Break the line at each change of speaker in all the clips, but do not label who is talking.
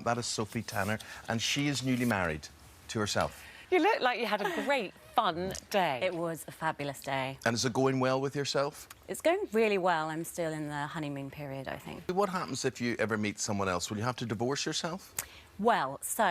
That is Sophie Tanner, and she is newly married to herself.
You look like you had a great, fun day.
It was a fabulous day.
And is it going well with yourself?
It's going really well. I'm still in the honeymoon period, I think.
What happens if you ever meet someone else? Will you have to divorce yourself?
Well, so,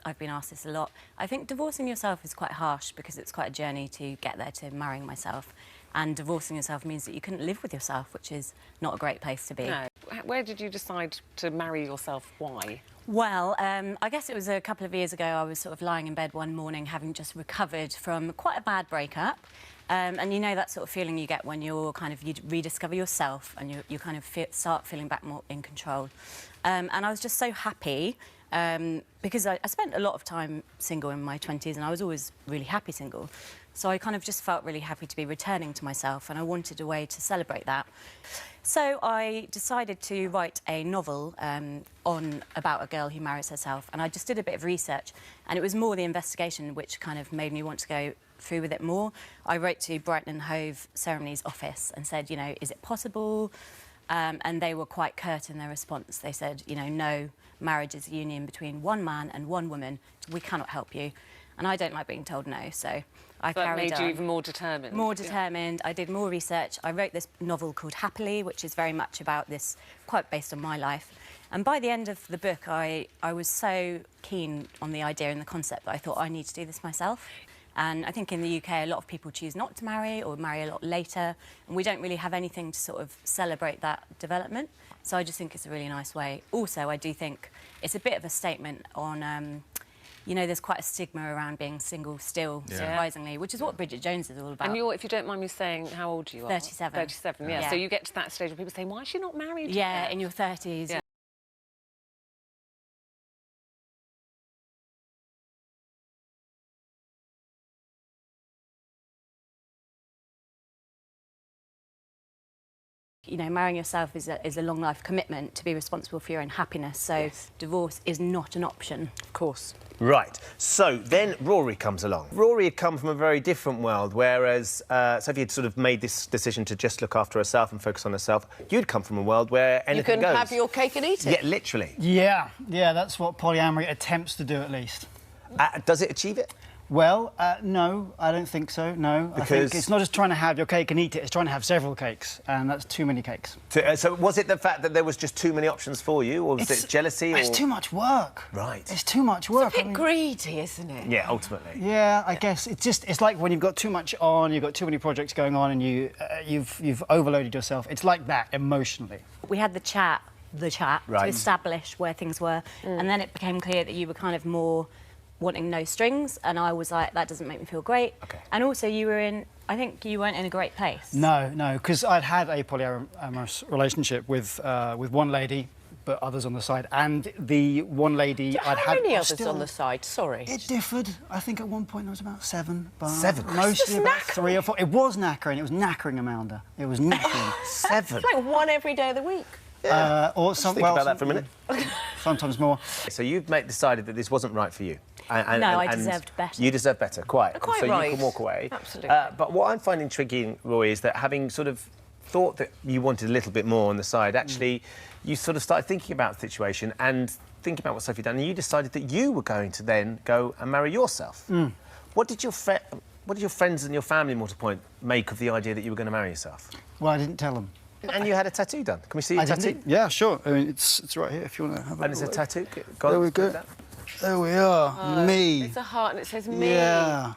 I've been asked this a lot. I think divorcing yourself is quite harsh because it's quite a journey to get there to marrying myself. And divorcing yourself means that you couldn't live with yourself, which is not a great place to be.
No. Where did you decide to marry yourself? Why?
Well, I guess it was a couple of years ago. I was sort of lying in bed one morning having just recovered from quite a bad breakup. And you know that sort of feeling you get when you're kind of, you rediscover yourself and you kind of start feeling back more in control. And I was just so happy because I spent a lot of time single in my 20s and I was always really happy single. So I kind of just felt really happy to be returning to myself and I wanted a way to celebrate that. So I decided to write a novel about a girl who marries herself, and I just did a bit of research, and it was more the investigation which kind of made me want to go through with it more. I wrote to Brighton and Hove Ceremonies office and said, you know, is it possible? And they were quite curt in their response. They said, you know, no, marriage is a union between one man and one woman. We cannot help you. And I don't like being told no, so I carried on.
That made you even more determined.
More determined. Yeah. I did more research. I wrote this novel called Happily, which is very much about this, quite based on my life. And by the end of the book, I was so keen on the idea and the concept that I thought I need to do this myself. And I think in the UK, a lot of people choose not to marry or marry a lot later, and we don't really have anything to sort of celebrate that development. So I just think it's a really nice way. Also, I do think it's a bit of a statement on... you know, there's quite a stigma around being single still, surprisingly, which is what Bridget Jones is all about.
And you're, if you don't mind me saying, how old you are?
37.
37, yeah. So you get to that stage where people say, why is she not married yet?
Yeah, in your 30s.
Yeah.
You know, marrying yourself is a long life commitment to be responsible for your own happiness, so divorce is not an option.
Of course.
Right, so then Rory comes along. Rory had come from a very different world, whereas Sophie had sort of made this decision to just look after herself and focus on herself. You'd come from a world where anything goes.
You can have your cake and eat it.
Yeah, literally.
Yeah, that's what polyamory attempts to do, at least.
Does it achieve it?
Well, no, I don't think so, no.
Because...
I think it's not just trying to have your cake and eat it, it's trying to have several cakes, and that's too many cakes.
So was it the fact that there was just too many options for you, or was it jealousy?
It's too much work.
Right.
It's too much work.
It's a bit greedy, isn't it?
Yeah, ultimately.
Yeah, I guess it's like when you've got too much on, you've got too many projects going on, and you've overloaded yourself. It's like that, emotionally.
We had the chat
right.
to establish where things were, and then it became clear that you were kind of more wanting no strings, and I was like, that doesn't make me feel great.
Okay.
And also I think you weren't in a great place.
No, because I'd had a polyamorous relationship with one lady, but others on the side, and the one lady I'd had...
How many others on the side? Sorry.
It differed. I think at one point there was about 7, but...
7?
Mostly about 3 or 4. It was knackering. It was knackering, Amanda. It was knackering.
7?
It's like one every day of the week.
Yeah. Think about that for a minute.
Sometimes more.
So you've decided that this wasn't right for you.
No, I deserved better.
You deserve better, quite.
Quite
so
right.
you can walk away.
Absolutely.
But what I'm finding intriguing, Roy, is that having sort of thought that you wanted a little bit more on the side, actually, you sort of started thinking about the situation and thinking about what Sophie had done, and you decided that you were going to then go and marry yourself. What did your friends and your family, more to the point, make of the idea that you were going to marry yourself?
Well, I didn't tell them.
And you had a tattoo done. Can we see your tattoo?
Yeah, sure. I mean, it's right here if you want to have a
And it's a
look.
tattoo?
There we go. There we are. Me.
It's a heart and it says me.
Yeah.